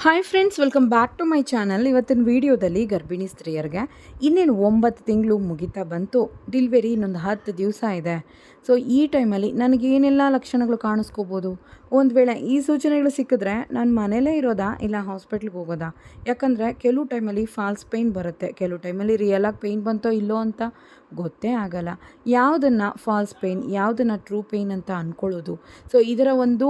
Hi friends, welcome back to my channel. ಇವತ್ತಿನ ವಿಡಿಯೋದಲ್ಲಿ ಗರ್ಭಿಣಿ ಸ್ತ್ರೀಯರಿಗೆ ಇನ್ನೇನು 9 ತಿಂಗಳು ಮುಗಿತಾ ಬಂತು, ಡಿಲಿವರಿ ಇನ್ನೊಂದು 10 ದಿವಸ ಇದೆ. ಸೊ ಈ ಟೈಮಲ್ಲಿ ನನಗೇನೆಲ್ಲ ಲಕ್ಷಣಗಳು ಕಾಣಿಸ್ಕೋಬೋದು? ಒಂದು ವೇಳೆ ಈ ಸೂಚನೆಗಳು ಸಿಕ್ಕಿದ್ರೆ ನಾನು ಮನೇಲೇ ಇರೋದಾ ಇಲ್ಲ ಹಾಸ್ಪಿಟ್ಲಿಗೆ ಹೋಗೋದಾ? ಯಾಕಂದರೆ ಕೆಲವು ಟೈಮಲ್ಲಿ ಫಾಲ್ಸ್ ಪೇಯ್ನ್ ಬರುತ್ತೆ, ಕೆಲವು ಟೈಮಲ್ಲಿ ರಿಯಲಾಗಿ ಪೇಯ್ನ್ ಬಂತೋ ಇಲ್ಲೋ ಅಂತ ಗೊತ್ತೇ ಆಗಲ್ಲ. ಯಾವುದನ್ನು ಫಾಲ್ಸ್ ಪೇಯ್ನ್, ಯಾವುದನ್ನು ಟ್ರೂ ಪೇಯ್ನ್ ಅಂತ ಅಂದ್ಕೊಳ್ಳೋದು? ಸೊ ಇದರ ಒಂದು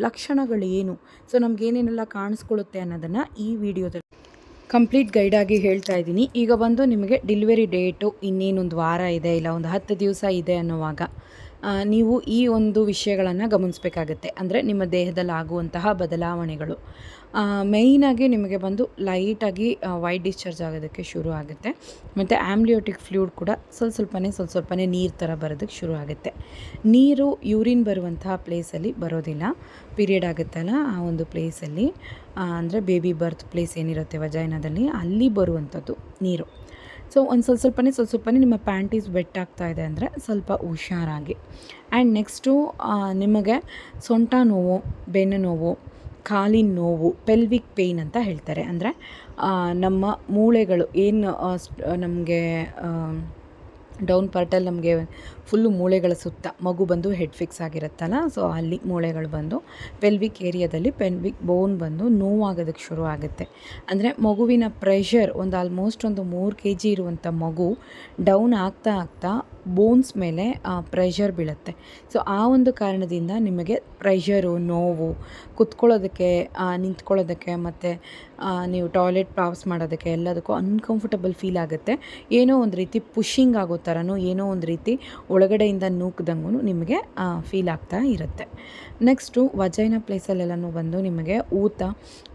ಲಕ್ಷಣಗಳು ಏನು, ಸೊ ನಮಗೇನೇನೆಲ್ಲ ಕಾಣಿಸ್ಕೊಳ್ಳುತ್ತೆ ಅನ್ನೋದನ್ನು ಈ ವಿಡಿಯೋದಲ್ಲಿ ಕಂಪ್ಲೀಟ್ ಗೈಡಾಗಿ ಹೇಳ್ತಾ ಇದ್ದೀನಿ. ಈಗ ಬಂದು ನಿಮಗೆ ಡೆಲಿವರಿ ಡೇಟು ಇನ್ನೇನೊಂದು ವಾರ ಇದೆ ಇಲ್ಲ ಒಂದು 10 ದಿವಸ ಇದೆ ಅನ್ನುವಾಗ ನೀವು ಈ ಒಂದು ವಿಷಯಗಳನ್ನು ಗಮನಿಸಬೇಕಾಗತ್ತೆ. ಅಂದರೆ ನಿಮ್ಮ ದೇಹದಲ್ಲಿ ಆಗುವಂತಹ ಬದಲಾವಣೆಗಳು ಮೇಯ್ನಾಗಿ ನಿಮಗೆ ಬಂದು ಲೈಟಾಗಿ ವೈಟ್ ಡಿಸ್ಚಾರ್ಜ್ ಆಗೋದಕ್ಕೆ ಶುರು ಆಗುತ್ತೆ. ಮತ್ತು ಆ್ಯಂಬ್ಲಿಯೋಟಿಕ್ ಫ್ಲೂಯಿಡ್ ಕೂಡ ಸ್ವಲ್ಪನೇ ನೀರು ಥರ ಬರೋದಕ್ಕೆ ಶುರು ಆಗುತ್ತೆ. ನೀರು ಯೂರಿನ್ ಬರುವಂತಹ ಪ್ಲೇಸಲ್ಲಿ ಬರೋದಿಲ್ಲ. ಪೀರಿಯಡ್ ಆಗುತ್ತಲ್ಲ ಆ ಒಂದು ಪ್ಲೇಸಲ್ಲಿ, ಅಂದರೆ ಬೇಬಿ ಬರ್ತ್ ಪ್ಲೇಸ್ ಏನಿರುತ್ತೆ ವಜೈನದಲ್ಲಿ, ಅಲ್ಲಿ ಬರುವಂಥದ್ದು ನೀರು. ಸೊ ಒಂದು ಸ್ವಲ್ಪನೇ ನಿಮ್ಮ ಪ್ಯಾಂಟೀಸ್ ವೆಟ್ ಆಗ್ತಾ ಇದೆ ಅಂದರೆ ಸ್ವಲ್ಪ ಹುಷಾರಾಗಿ. ಆ್ಯಂಡ್ ನೆಕ್ಸ್ಟು ನಿಮಗೆ ಸೊಂಟ ನೋವು, ಬೆನ್ನು ನೋವು, ಕಾಲಿನ ನೋವು, ಪೆಲ್ವಿಕ್ ಪೇಯ್ನ್ ಅಂತ ಹೇಳ್ತಾರೆ. ಅಂದರೆ ನಮ್ಮ ಮೂಳೆಗಳು ಏನು ನಮಗೆ ಡೌನ್ ಪಾರ್ಟಲ್ಲಿ ನಮಗೆ ಫುಲ್ಲು ಮೂಳೆಗಳ ಸುತ್ತ ಮಗು ಬಂದು ಹೆಡ್ ಫಿಕ್ಸ್ ಆಗಿರುತ್ತಲ್ಲ, ಸೊ ಅಲ್ಲಿ ಮೂಳೆಗಳು ಬಂದು ಪೆಲ್ವಿಕ್ ಏರಿಯಾದಲ್ಲಿ ಪೆಲ್ವಿಕ್ ಬೋನ್ ಬಂದು ನೋವಾಗೋದಕ್ಕೆ ಶುರು ಆಗುತ್ತೆ. ಅಂದರೆ ಮಗುವಿನ ಪ್ರೆಷರ್ ಆಲ್ಮೋಸ್ಟ್ ಒಂದು 3 kg ಇರುವಂಥ ಮಗು ಡೌನ್ ಆಗ್ತಾ ಬೋನ್ಸ್ ಮೇಲೆ ಪ್ರೆಷರ್ ಬೀಳುತ್ತೆ. ಸೊ ಆ ಒಂದು ಕಾರಣದಿಂದ ನಿಮಗೆ ಪ್ರೆಷರು, ನೋವು, ಕುತ್ಕೊಳ್ಳೋದಕ್ಕೆ, ನಿಂತ್ಕೊಳ್ಳೋದಕ್ಕೆ, ಮತ್ತು ನೀವು ಟಾಯ್ಲೆಟ್ ಪಾಸ್ ಮಾಡೋದಕ್ಕೆ ಎಲ್ಲದಕ್ಕೂ ಅನ್ಕಂಫರ್ಟಬಲ್ ಫೀಲ್ ಆಗುತ್ತೆ. ಏನೋ ಒಂದು ರೀತಿ ಪುಷಿಂಗ್ ಆಗೋ ಥರನೂ, ಏನೋ ಒಂದು ರೀತಿ ಒಳಗಡೆಯಿಂದ ನೂಕ್ದಂಗೂ ನಿಮಗೆ ಫೀಲ್ ಆಗ್ತಾ ಇರುತ್ತೆ. ನೆಕ್ಸ್ಟು ವಜೈನ ಪ್ಲೇಸಲ್ಲೆಲ್ಲನೂ ಬಂದು ನಿಮಗೆ ಊತ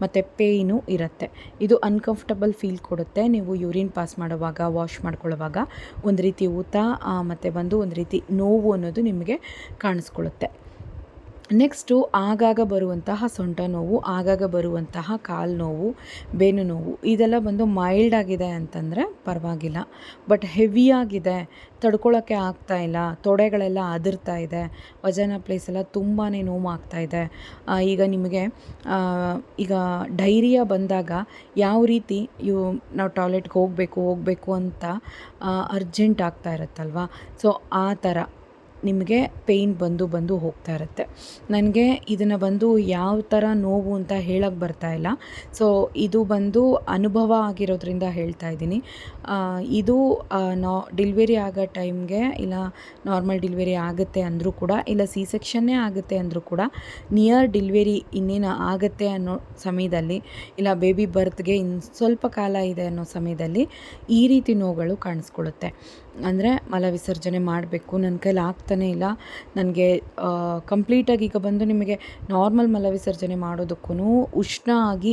ಮತ್ತು ಪೇಯ್ನು ಇರುತ್ತೆ. ಇದು ಅನ್ಕಂಫರ್ಟಬಲ್ ಫೀಲ್ ಕೊಡುತ್ತೆ. ನೀವು ಯೂರಿನ್ ಪಾಸ್ ಮಾಡುವಾಗ, ವಾಶ್ ಮಾಡ್ಕೊಳ್ಳುವಾಗ ಒಂದು ರೀತಿ ಊತ ಮತ್ತು ಬಂದು ಒಂದು ರೀತಿ ನೋವು ಅನ್ನೋದು ನಿಮಗೆ ಕಾಣಿಸ್ಕೊಳ್ಳುತ್ತೆ. ನೆಕ್ಸ್ಟು ಆಗಾಗ ಬರುವಂತಹ ಸೊಂಟ ನೋವು, ಆಗಾಗ ಬರುವಂತಹ ಕಾಲು ನೋವು, ಬೆನ್ನು ನೋವು, ಇದೆಲ್ಲ ಬಂದು ಮೈಲ್ಡ್ ಆಗಿದೆ ಅಂತಂದರೆ ಪರವಾಗಿಲ್ಲ. ಬಟ್ ಹೆವಿಯಾಗಿದೆ, ತಡ್ಕೊಳ್ಳೋಕ್ಕೆ ಆಗ್ತಾಯಿಲ್ಲ, ತೊಡೆಗಳೆಲ್ಲ ಅದರ್ತಾ ಇದೆ, ವಜೈನಾ ಪ್ಲೇಸೆಲ್ಲ ತುಂಬಾ ನೋವು ಆಗ್ತಾಯಿದೆ. ಈಗ ನಿಮಗೆ ಈಗ ಡೈರಿಯಾ ಬಂದಾಗ ಯಾವ ರೀತಿ ನಾವು ಟಾಯ್ಲೆಟ್ಗೆ ಹೋಗಬೇಕು ಅಂತ ಅರ್ಜೆಂಟ್ ಆಗ್ತಾ ಇರುತ್ತಲ್ವ, ಸೊ ಆ ಥರ ನಿಮಗೆ ಪೇಯ್ನ್ ಬಂದು ಹೋಗ್ತಾ ಇರುತ್ತೆ. ನನಗೆ ಇದನ್ನು ಬಂದು ಯಾವ ಥರ ನೋವು ಅಂತ ಹೇಳೋಕ್ಕೆ ಬರ್ತಾಯಿಲ್ಲ. ಸೊ ಇದು ಬಂದು ಅನುಭವ ಆಗಿರೋದ್ರಿಂದ ಹೇಳ್ತಾ ಇದ್ದೀನಿ. ಇದು ಡೆಲಿವರಿ ಆಗೋ ಟೈಮ್ಗೆ, ಇಲ್ಲ ನಾರ್ಮಲ್ ಡೆಲಿವರಿ ಆಗುತ್ತೆ ಅಂದರೂ ಕೂಡ, ಇಲ್ಲ ಸಿ ಸೆಕ್ಷನ್ನೇ ಆಗುತ್ತೆ ಅಂದರೂ ಕೂಡ, ನಿಯರ್ ಡೆಲಿವರಿ ಇನ್ನೇನು ಆಗುತ್ತೆ ಅನ್ನೋ ಸಮಯದಲ್ಲಿ, ಇಲ್ಲ ಬೇಬಿ ಬರ್ತ್ಗೆ ಇನ್ನು ಸ್ವಲ್ಪ ಕಾಲ ಇದೆ ಅನ್ನೋ ಸಮಯದಲ್ಲಿ ಈ ರೀತಿ ನೋವುಗಳು ಕಾಣಿಸ್ಕೊಳ್ಳುತ್ತೆ. ಅಂದರೆ ಮಲ ವಿಸರ್ಜನೆ ಮಾಡಬೇಕು, ನನ್ನ ಕೈಲಿ ಆಗ್ತಾನೇ ಇಲ್ಲ, ನನಗೆ ಕಂಪ್ಲೀಟಾಗಿ ಈಗ ಬಂದು ನಿಮಗೆ ನಾರ್ಮಲ್ ಮಲ ವಿಸರ್ಜನೆ ಮಾಡೋದಕ್ಕೂ ಉಷ್ಣ ಆಗಿ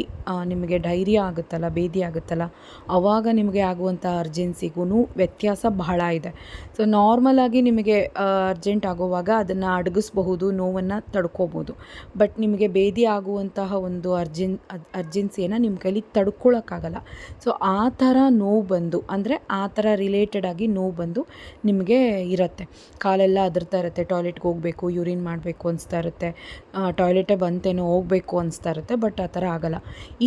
ನಿಮಗೆ ಡೈರಿಯಾ ಆಗುತ್ತಲ್ಲ, ಬೇದಿ ಆಗುತ್ತಲ್ಲ, ಆವಾಗ ನಿಮಗೆ ಆಗುವಂಥ ಅರ್ಜೆನ್ಸಿಗೂ ವ್ಯತ್ಯಾಸ ಬಹಳ ಇದೆ. ಸೊ ನಾರ್ಮಲಾಗಿ ನಿಮಗೆ ಅರ್ಜೆಂಟ್ ಆಗೋವಾಗ ಅದನ್ನು ಅಡಗಿಸ್ಬಹುದು, ನೋವನ್ನು ತಡ್ಕೋಬೋದು. ಬಟ್ ನಿಮಗೆ ಬೇದಿ ಆಗುವಂತಹ ಒಂದು ಅರ್ಜೆನ್ಸಿಯನ್ನು ನಿಮ್ಮ ಕೈಲಿ ತಡ್ಕೊಳ್ಳೋಕ್ಕಾಗಲ್ಲ. ಸೊ ಆ ಥರ ನೋವು ಬಂದು, ಅಂದರೆ ಆ ಥರ ರಿಲೇಟೆಡ್ ಆಗಿ ನೋವು ಬಂದು ನಿಮಗೆ ಇರುತ್ತೆ. ಕಾಲೆಲ್ಲ ಅದರ್ತಾ ಇರುತ್ತೆ, ಟಾಯ್ಲೆಟ್ಗೆ ಹೋಗಬೇಕು, ಯೂರಿನ್ ಮಾಡಬೇಕು ಅನಿಸ್ತಾ ಇರುತ್ತೆ, ಟಾಯ್ಲೆಟೇ ಬಂತೇನೋ ಹೋಗಬೇಕು ಅನಿಸ್ತಾ ಇರುತ್ತೆ. ಬಟ್ ಆ ಥರ ಆಗಲ್ಲ.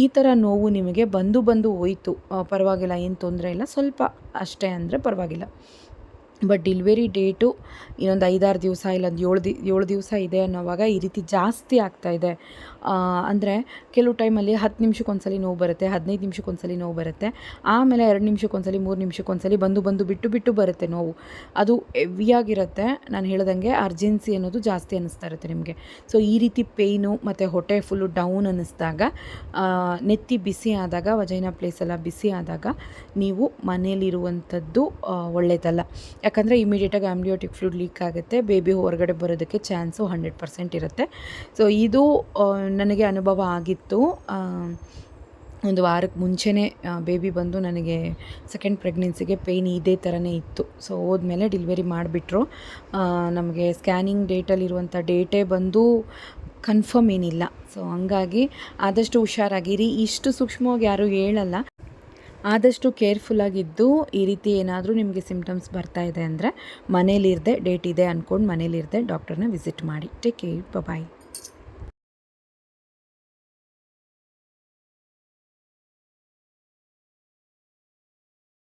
ಈ ಥರ ನೋವು ನಿಮಗೆ ಬಂದು ಹೋಯಿತು, ಪರವಾಗಿಲ್ಲ, ಏನು ತೊಂದರೆ ಇಲ್ಲ, ಸ್ವಲ್ಪ ಅಷ್ಟೇ ಅಂದರೆ ಪರವಾಗಿಲ್ಲ. ಬಟ್ ಡೆಲಿವರಿ ಡೇಟು ಇನ್ನೊಂದು 5-6 ದಿವಸ, ಇಲ್ಲ ಒಂದು 7 ದಿವಸ ಇದೆ ಅನ್ನೋವಾಗ ಈ ರೀತಿ ಜಾಸ್ತಿ ಆಗ್ತಾಯಿದೆ. ಅಂದರೆ ಕೆಲವು ಟೈಮಲ್ಲಿ 10 ನಿಮಿಷಕ್ಕೊಂದ್ಸಲಿ ನೋವು ಬರುತ್ತೆ, 15 ನಿಮಿಷಕ್ಕೊಂದ್ಸಲಿ ನೋವು ಬರುತ್ತೆ, ಆಮೇಲೆ 2 ನಿಮಿಷಕ್ಕೊಂದ್ಸಲಿ, 3 ನಿಮಿಷಕ್ಕೊಂದ್ಸಲಿ ಬಂದು ಬಿಟ್ಟು ಬರುತ್ತೆ ನೋವು. ಅದು ಹೆವಿಯಾಗಿರುತ್ತೆ. ನಾನು ಹೇಳ್ದಂಗೆ ಅರ್ಜೆನ್ಸಿ ಅನ್ನೋದು ಜಾಸ್ತಿ ಅನ್ನಿಸ್ತಾ ಇರುತ್ತೆ ನಿಮಗೆ. ಸೊ ಈ ರೀತಿ ಪೇಯ್ನು ಮತ್ತು ಹೊಟ್ಟೆ ಫುಲ್ಲು ಡೌನ್ ಅನ್ನಿಸ್ದಾಗ, ನೆತ್ತಿ ಬಿಸಿ ಆದಾಗ, ವಜೈನಾ ಪ್ಲೇಸೆಲ್ಲ ಬಿಸಿ ಆದಾಗ ನೀವು ಮನೇಲಿರುವಂಥದ್ದು ಒಳ್ಳೆಯದಲ್ಲ. ಯಾಕಂದರೆ ಇಮಿಡಿಯೇಟಾಗಿ ಆ್ಯಂಬ್ಲಿಯೋಟಿಕ್ ಫ್ಲೂಯಿಡ್ ಲೀಕ್ ಆಗುತ್ತೆ, ಬೇಬಿ ಹೊರಗಡೆ ಬರೋದಕ್ಕೆ ಚಾನ್ಸು 100% ಇರುತ್ತೆ. ಸೊ ಇದು ನನಗೆ ಅನುಭವ ಆಗಿತ್ತು. ಒಂದು ವಾರಕ್ಕೆ ಮುಂಚೆನೇ ಬೇಬಿ ಬಂದು ನನಗೆ ಸೆಕೆಂಡ್ ಪ್ರೆಗ್ನೆನ್ಸಿಗೆ ಪೇಯ್ನ್ ಇದೇ ಥರನೇ ಇತ್ತು. ಸೊ ಹೋದ್ಮೇಲೆ ಡೆಲಿವರಿ ಮಾಡಿಬಿಟ್ರು. ನಮಗೆ ಸ್ಕ್ಯಾನಿಂಗ್ ಡೇಟಲ್ಲಿರುವಂಥ ಡೇಟೇ ಬಂದು ಕನ್ಫರ್ಮ್ ಏನಿಲ್ಲ. ಸೊ ಹಂಗಾಗಿ ಆದಷ್ಟು ಹುಷಾರಾಗಿರಿ. ಇಷ್ಟು ಸೂಕ್ಷ್ಮವಾಗಿ ಯಾರೂ ಹೇಳಲ್ಲ. ಆದಷ್ಟು ಕೇರ್ಫುಲ್ಲಾಗಿದ್ದು, ಈ ರೀತಿ ಏನಾದರೂ ನಿಮಗೆ ಸಿಮ್ಟಮ್ಸ್ ಬರ್ತಾ ಇದೆ ಅಂದರೆ ಮನೇಲಿರದೆ, ಡೇಟ್ ಇದೆ ಅಂದ್ಕೊಂಡು ಮನೇಲಿರದೆ ಡಾಕ್ಟರ್ನ ವಿಸಿಟ್ ಮಾಡಿ. ಟೇಕ್ ಕೇರ್, ಬಾಯ್.